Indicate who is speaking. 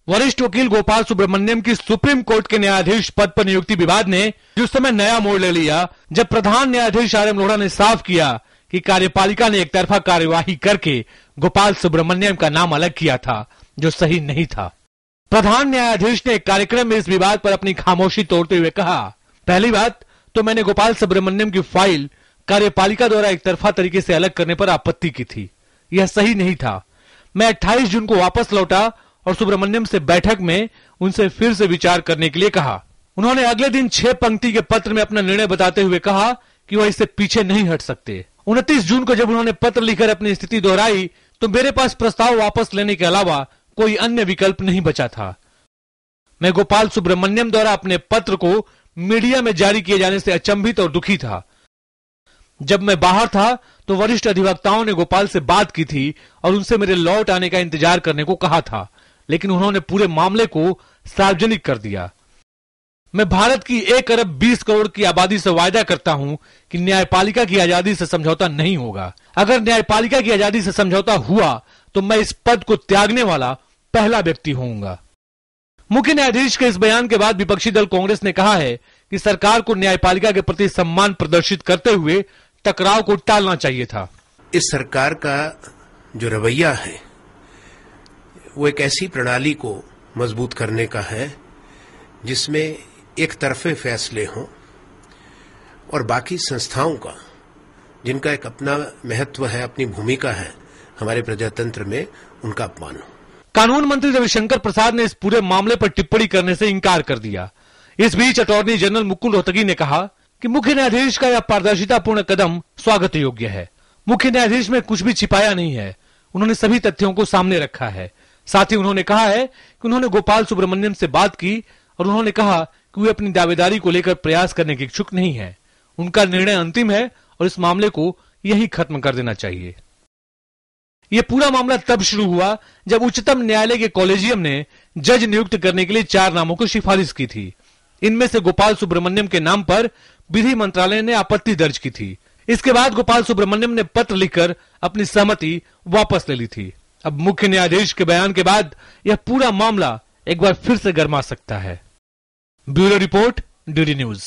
Speaker 1: वरिष्ठ वकील गोपाल सुब्रमण्यम की सुप्रीम कोर्ट के न्यायाधीश पद पर नियुक्ति विवाद ने जिस समय नया मोड़ ले लिया, जब प्रधान न्यायाधीश आर.एम. लोढ़ा ने साफ किया कि कार्यपालिका ने एक तरफा कार्यवाही करके गोपाल सुब्रमण्यम का नाम अलग किया था, जो सही नहीं था। प्रधान न्यायाधीश ने एक कार्यक्रम में इस विवाद पर अपनी खामोशी तोड़ते हुए कहा, पहली बात तो मैंने गोपाल सुब्रमण्यम की फाइल कार्यपालिका द्वारा एक तरफा तरीके से अलग करने पर आपत्ति की थी। यह सही नहीं था। मैं 28 जून को वापस लौटा और सुब्रमण्यम से बैठक में उनसे फिर से विचार करने के लिए कहा। उन्होंने अगले दिन 6 पंक्ति के पत्र में अपना निर्णय बताते हुए कहा कि वह इससे पीछे नहीं हट सकते। 29 जून को जब उन्होंने पत्र लिखकर अपनी स्थिति दोहराई तो मेरे पास प्रस्ताव वापस लेने के अलावा कोई अन्य विकल्प नहीं बचा था। मैं गोपाल सुब्रमण्यम द्वारा अपने पत्र को मीडिया में जारी किए जाने से अचंभित और दुखी था। जब मैं बाहर था तो वरिष्ठ अधिवक्ताओं ने गोपाल से बात की थी और उनसे मेरे लौट आने का इंतजार करने को कहा था, लेकिन उन्होंने पूरे मामले को सार्वजनिक कर दिया। मैं भारत की 1 अरब 20 करोड़ की आबादी से वायदा करता हूं कि न्यायपालिका की आजादी से समझौता नहीं होगा। अगर न्यायपालिका की आजादी से समझौता हुआ तो मैं इस पद को त्यागने वाला पहला व्यक्ति होऊंगा। मुख्य न्यायाधीश के इस बयान के बाद विपक्षी दल कांग्रेस ने कहा है कि सरकार को न्यायपालिका के प्रति सम्मान प्रदर्शित करते हुए टकराव को टालना चाहिए था।
Speaker 2: इस सरकार का जो रवैया है वो एक ऐसी प्रणाली को मजबूत करने का है जिसमें एक तरफे फैसले हों और बाकी संस्थाओं का, जिनका एक अपना महत्व है, अपनी भूमिका है हमारे प्रजातंत्र में, उनका अपमान हो।
Speaker 1: कानून मंत्री रविशंकर प्रसाद ने इस पूरे मामले पर टिप्पणी करने से इनकार कर दिया। इस बीच अटॉर्नी जनरल मुकुल रोहतगी ने कहा कि मुख्य न्यायाधीश का यह पारदर्शितापूर्ण कदम स्वागत योग्य है। मुख्य न्यायाधीश में कुछ भी छिपाया नहीं है, उन्होंने सभी तथ्यों को सामने रखा है। साथ ही उन्होंने कहा है कि उन्होंने गोपाल सुब्रमण्यम से बात की और उन्होंने कहा कि वे अपनी दावेदारी को लेकर प्रयास करने के इच्छुक नहीं है। उनका निर्णय अंतिम है और इस मामले को यही खत्म कर देना चाहिए। यह पूरा मामला तब शुरू हुआ जब उच्चतम न्यायालय के कॉलेजियम ने जज नियुक्त करने के लिए 4 नामों को सिफारिश की थी। इनमें से गोपाल सुब्रमण्यम के नाम पर विधि मंत्रालय ने आपत्ति दर्ज की थी। इसके बाद गोपाल सुब्रमण्यम ने पत्र लिखकर अपनी सहमति वापस ले ली थी। अब मुख्य न्यायाधीश के बयान के बाद यह पूरा मामला एक बार फिर से गर्मा सकता है। Bureau report, DD news.